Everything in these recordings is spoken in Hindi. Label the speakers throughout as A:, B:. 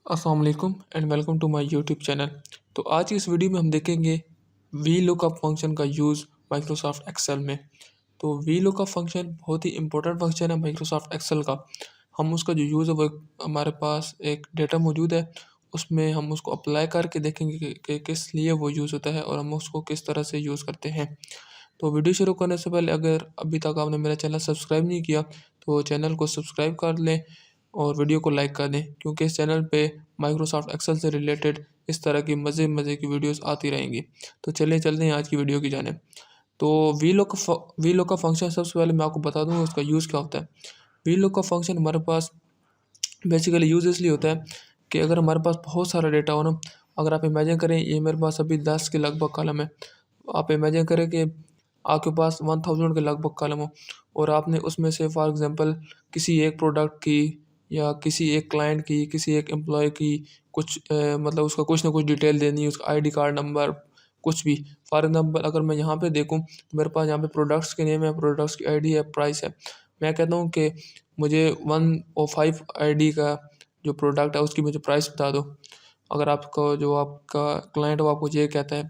A: अस्सलाम वालेकुम and welcome to my YouTube channel. तो आज की इस वीडियो में हम देखेंगे वी लुकअप फंक्शन का यूज़ माइक्रोसॉफ्ट एक्सेल में। तो वी लुकअप फंक्शन बहुत ही इंपॉर्टेंट फंक्शन है माइक्रोसॉफ्ट एक्सेल का। हम उसका जो यूज़ है वो हमारे पास एक डेटा मौजूद है, उसमें हम उसको अप्लाई करके देखेंगे कि किस लिए वो यूज़ होता है और हम उसको किस तरह से यूज़ करते हैं। तो वीडियो शुरू करने से पहले अगर अभी तक आपने मेरा चैनल सब्सक्राइब नहीं किया तो चैनल को सब्सक्राइब कर लें और वीडियो को लाइक कर दें, क्योंकि इस चैनल पे माइक्रोसॉफ्ट एक्सेल से रिलेटेड इस तरह की मज़े मज़े की वीडियोस आती रहेंगी। तो चलिए चलते हैं आज की वीडियो की जानिब। तो वी लुक का फंक्शन सबसे पहले मैं आपको बता दूंगा उसका यूज़ क्या होता है। वी लुक का फंक्शन हमारे पास बेसिकली यूज़ इसलिए होता है कि अगर हमारे पास बहुत सारा डेटा हो ना, अगर आप इमेजिन करें ये मेरे पास अभी 10 के लगभग कॉलम है। आप इमेजिन करें कि आपके पास 1000 के लगभग कॉलम हो और आपने उसमें से फॉर एग्जांपल किसी एक प्रोडक्ट की या किसी एक क्लाइंट की, किसी एक एम्प्लॉय की कुछ मतलब उसका कुछ ना कुछ डिटेल देनी है, उसका आईडी कार्ड नंबर कुछ भी। फॉर एग्जांपल अगर मैं यहाँ पे देखूँ तो मेरे पास यहाँ पे प्रोडक्ट्स के नेम है, प्रोडक्ट्स की आईडी है, प्राइस है। मैं कहता हूँ कि मुझे 105 आईडी का जो प्रोडक्ट है उसकी मुझे प्राइस बता दो। अगर आपका जो आपका क्लाइंट है वो आपको ये कहता है,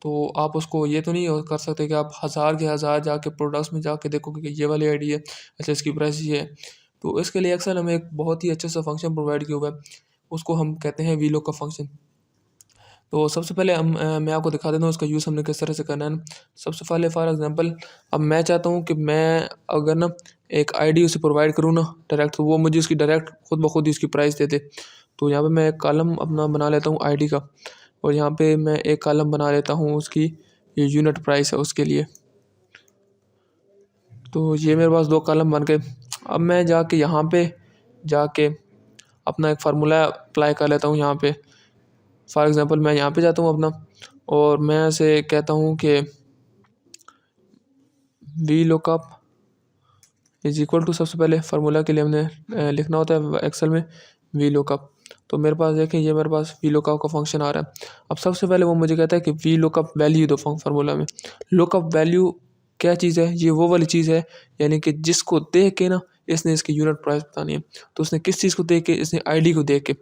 A: तो आप उसको ये तो नहीं कर सकते कि आप हज़ार के हज़ार जाके प्रोडक्ट्स में जाके देखोगे कि ये वाली आईडी है, अच्छा इसकी प्राइस ये है। तो इसके लिए एक्सेल हमें एक बहुत ही अच्छा सा फंक्शन प्रोवाइड किया हुआ है, उसको हम कहते हैं वी लुक का फंक्शन। तो सबसे पहले मैं आपको दिखा देता हूँ उसका यूज़ हमने किस तरह से करना है ना। सबसे पहले फॉर एग्जांपल अब मैं चाहता हूँ कि मैं अगर ना एक आईडी उसे प्रोवाइड करूँ ना डायरेक्ट, तो वो मुझे उसकी डायरेक्ट खुद ब खुद ही उसकी प्राइस दे दे। तो यहाँ पे मैं एक कॉलम अपना बना लेता हूँ आईडी का, और यहाँ पे मैं एक कॉलम बना लेता हूँ उसकी ये यूनिट प्राइस है उसके लिए। तो ये मेरे पास दो कॉलम बन गए। अब मैं जाके यहाँ पे जाके अपना एक फार्मूला अप्लाई कर लेता हूँ यहाँ पे। फॉर एग्ज़ाम्पल मैं यहाँ पे जाता हूँ अपना, और मैं ऐसे कहता हूँ कि V lookup is equal to, सबसे पहले फार्मूला के लिए हमने लिखना होता है एक्सेल में वी लुकअप। तो मेरे पास देखें ये मेरे पास वी लुकअप का फंक्शन आ रहा है। अब सबसे पहले वो मुझे कहता है कि वी लुकअप वैल्यू दो फार्मूला में। लुकअप वैल्यू क्या चीज़ है? ये वो वाली चीज़ है यानी कि जिसको देख के ना इसने इसकी यूनिट प्राइस बतानी है। तो उसने किस चीज़ को देख के? इसने आईडी को देख के,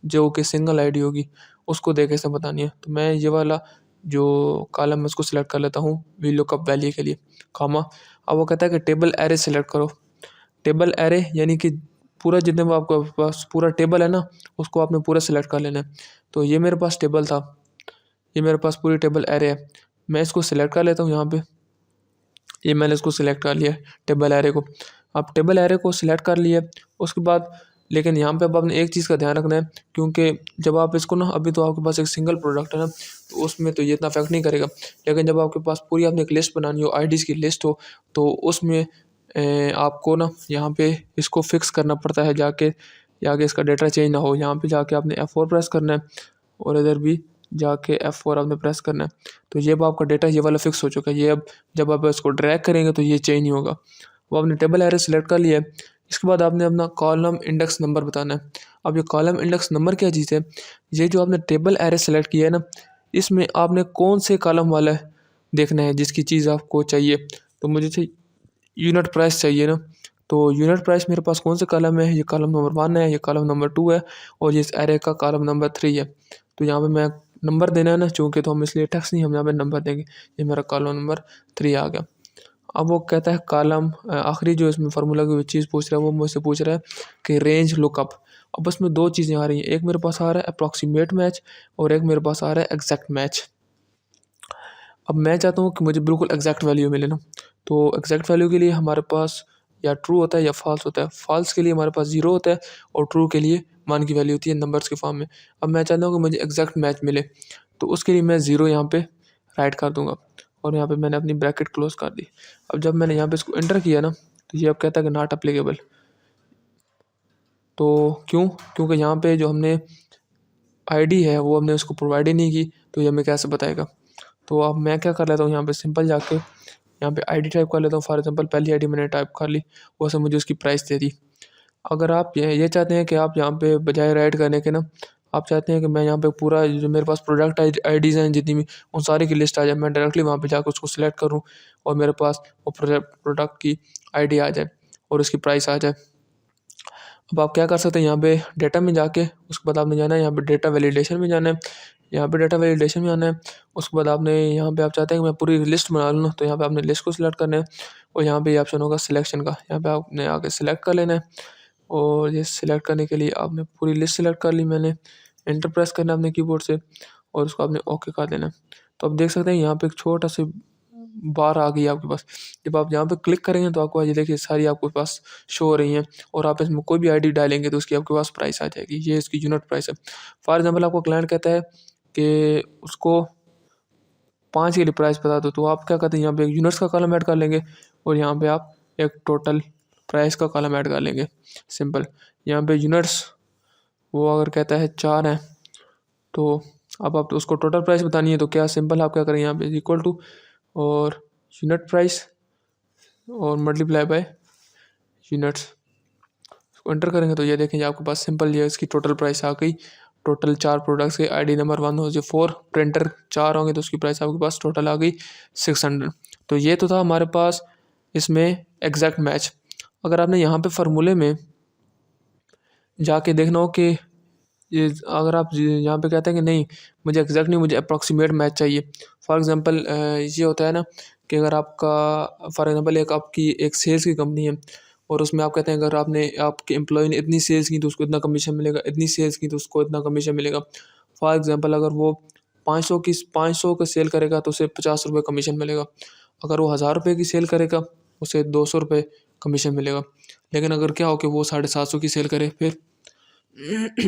A: जो कि सिंगल आईडी होगी उसको देख के इसने बतानी है। तो मैं ये वाला जो कॉलम है उसको सिलेक्ट कर लेता हूँ वी लुकअप वैल्यू के लिए, कॉमा। अब वो कहता है कि टेबल एरे सेलेक्ट करो। टेबल एरे यानी कि पूरा जितने भी आपके पास पूरा टेबल है ना उसको आपने पूरा सिलेक्ट कर लेना है। तो ये मेरे पास टेबल था, ये मेरे पास पूरी टेबल एरे है। मैं इसको सिलेक्ट कर लेता हूँ यहाँ पे, ये मैंने इसको सिलेक्ट कर लिया टेबल एरे को। अब टेबल एरे को सिलेक्ट कर लिया उसके बाद, लेकिन यहाँ पे अब आपने एक चीज़ का ध्यान रखना है, क्योंकि जब आप इसको ना अभी तो आपके पास एक सिंगल प्रोडक्ट है ना, तो उसमें तो ये इतना अफेक्ट नहीं करेगा। लेकिन जब आपके पास पूरी आपने एक लिस्ट बनानी हो, आईडीज़ की लिस्ट हो, तो उसमें आपको ना यहाँ पे इसको फिक्स करना पड़ता है जाके, आगे इसका डेटा चेंज ना हो। यहाँ पे जाके आपने F4 प्रेस करना है और इधर भी जाके F4 आपने प्रेस करना है। तो ये अब आपका डेटा ये वाला फिक्स हो चुका है। ये अब जब आप इसको ड्रैग करेंगे तो ये चेंज नहीं होगा। वो आपने टेबल एरे सेलेक्ट कर लिया है। इसके बाद आपने अपना कॉलम इंडेक्स नंबर बताना है। अब ये कॉलम इंडेक्स नंबर क्या चीज़ है? ये जो आपने टेबल एरे सेलेक्ट किया है ना, इसमें आपने कौन से कॉलम वाला देखना है जिसकी चीज़ आपको चाहिए। तो मुझे चाहिए यूनिट प्राइस चाहिए ना, तो यूनिट प्राइस मेरे पास कौन से कॉलम है? ये कॉलम नंबर 1 है, ये कॉलम नंबर 2 है, और ये इस एरे का कॉलम नंबर 3 है। तो यहाँ पे मैं नंबर देना है ना, चूँकि तो हम इसलिए टेक्स्ट नहीं, हम यहाँ पे नंबर देंगे। ये मेरा कॉलम नंबर 3 आ गया। अब वो कहता है कॉलम आखिरी जो इसमें फार्मूला की चीज़ पूछ रहा है वो मुझसे पूछ रहा है कि रेंज लुकअप। अब उसमें दो चीज़ें आ रही हैं, एक मेरे पास आ रहा है अप्रॉक्सीमेट मैच और एक मेरे पास आ रहा है एग्जैक्ट मैच। अब मैं चाहता हूँ कि मुझे बिल्कुल एग्जैक्ट वैल्यू मिले ना, तो एग्जैक्ट वैल्यू के लिए हमारे पास या ट्रू होता है या फॉल्स होता है। फॉल्स के लिए हमारे पास 0 होता है और ट्रू के लिए 1 की वैल्यू होती है नंबर्स के फॉर्म में। अब मैं चाहता हूँ कि मुझे एग्जैक्ट मैच मिले, तो उसके लिए मैं 0 यहाँ पे राइट कर दूँगा और यहाँ पे मैंने अपनी ब्रैकेट क्लोज कर दी। अब जब मैंने यहाँ पे इसको एंटर किया ना, तो ये अब कहता है कि नॉट अप्लीकेबल। तो क्यों? क्योंकि यहाँ पे जो हमने आईडी है वो हमने उसको प्रोवाइड ही नहीं की, तो ये हमें कैसे बताएगा। तो अब मैं क्या कर लेता हूँ, यहाँ पे सिंपल जाके यहाँ पे आईडी टाइप कर लेता हूँ। फॉर एग्जांपल पहली आईडी मैंने टाइप कर ली, वो से मुझे उसकी प्राइस दे दी। अगर आप ये चाहते हैं कि आप यहाँ पे बजाय राइट करने के ना, आप चाहते हैं कि मैं यहाँ पे पूरा जो मेरे पास प्रोडक्ट आईडीज़ हैं जितनी भी, उन सारी की लिस्ट आ जाए, मैं डायरेक्टली वहाँ पे जाकर उसको सिलेक्ट करूँ और मेरे पास वो प्रोडक्ट की आईडी आ जाए और उसकी प्राइस आ जाए। अब आप क्या कर सकते हैं, यहाँ पे डेटा में जाके उसके बाद आपने जाना है यहाँ पे डेटा वैलिडेशन में जाना है। यहाँ पे डेटा वैलिडेशन में आना है। उसके बाद आपने यहाँ पे आप चाहते हैं कि मैं पूरी लिस्ट बना लूँ, तो यहाँ पे आपने लिस्ट को सिलेक्ट करना है और यहाँ पे ये ऑप्शन होगा सिलेक्शन का। यहाँ पे आपने आके सिलेक्ट कर लेना है और ये सिलेक्ट करने के लिए आपने पूरी लिस्ट सिलेक्ट कर ली मैंने। एंटर प्रेस करना है अपने कीबोर्ड से और उसको आपने ओके कर देना है। तो आप देख सकते हैं यहाँ पे एक छोटा सा बार आ गई आपके पास। जब आप यहाँ पे क्लिक करेंगे तो आपको ये देखिए सारी आपके पास शो हो रही हैं और आप इसमें कोई भी आईडी डालेंगे तो उसकी आपके पास प्राइस आ जाएगी। ये इसकी यूनिट प्राइस है। फॉर एग्जांपल आपको क्लाइंट कहता है कि उसको 5 के लिए प्राइस बता दो, तो आप क्या करते हैं यहाँ पे एक यूनिट्स का कॉलम ऐड कर लेंगे और यहाँ पे आप एक टोटल प्राइस का कॉलम ऐड कर लेंगे। सिंपल। यहाँ पे यूनिट्स वो अगर कहता है 4 है तो अब आप उसको टोटल प्राइस बतानी है, तो क्या सिंपल आप क्या करें यहाँ पे इक्वल टू और यूनिट प्राइस और मल्टीप्लाई बाय यूनिट्स, उसको एंटर करेंगे तो ये देखेंगे आपके पास सिंपल ये इसकी टोटल प्राइस आ गई। टोटल 4 प्रोडक्ट्स के आईडी नंबर 1 हो जो 4 प्रिंटर 4 होंगे तो उसकी प्राइस आपके पास टोटल आ गई 600। तो ये तो था हमारे पास इसमें एग्जैक्ट मैच। अगर आपने यहाँ पे फार्मूले में जाके देखना हो कि ये अगर आप यहाँ पे कहते हैं कि नहीं मुझे एग्जैक्ट नहीं, मुझे अप्रॉक्सीमेट मैच चाहिए। फॉर एग्जांपल ये होता है ना कि अगर आपका फॉर एग्जांपल एक आपकी एक सेल्स की कंपनी है और उसमें आप कहते हैं अगर आपने आपके एम्प्लॉय ने इतनी सेल्स की तो उसको इतना कमीशन मिलेगा, इतनी सेल्स की तो उसको इतना कमीशन मिलेगा। फॉर एग्जांपल अगर वो 500 का सेल करेगा तो उसे 50 रुपये कमीशन मिलेगा। अगर वो 1000 रुपये की सेल करेगा उसे 200 रुपये कमीशन मिलेगा। लेकिन अगर क्या हो कि वो 750 की सेल करे फिर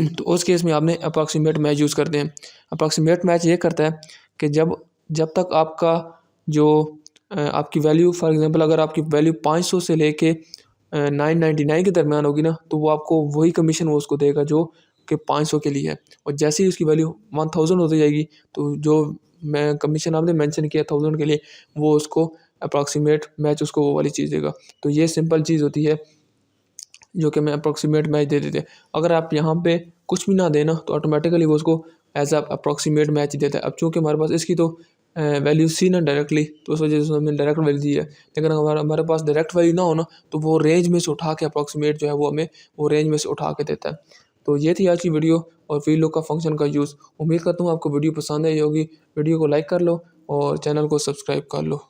A: तो उस केस में आपने अप्रॉक्सीमेट मैच यूज़ करते हैं। अप्रॉक्सीमेट मैच ये करता है कि जब तक आपका जो आपकी वैल्यू फॉर एग्जांपल अगर आपकी वैल्यू 500 से लेके 999 के दरमियान होगी ना तो वो आपको वही कमीशन वो उसको देगा जो कि 500 के लिए है। और जैसे ही उसकी वैल्यू 1000 होती जाएगी तो जो मैं कमीशन आपने मेंशन किया 1000 के लिए वो उसको अप्रॉक्सीमेट मैच उसको वो वाली चीज़ देगा। तो ये सिंपल चीज़ होती है जो कि मैं अप्रॉक्सीमेट मैच दे देते। अगर आप यहाँ पे कुछ भी ना देना तो ऑटोमेटिकली वो उसको एज अ अप्रॉक्सीमेट मैच देता है। अब चूँकि हमारे पास इसकी तो वैल्यू सी ना डायरेक्टली तो उस वजह से हमने डायरेक्ट वैल्यू दी है। लेकिन अगर हमारे पास डायरेक्ट वैल्यू ना हो ना तो वो रेंज में से उठा के अप्रॉक्सीमेट जो है वो हमें वो रेंज में से उठा के देता है। तो ये थी आज की वीडियो और वीलॉग का फंक्शन का यूज़। उम्मीद करता हूँ आपको वीडियो पसंद आई होगी। वीडियो को लाइक कर लो और चैनल को सब्सक्राइब कर लो।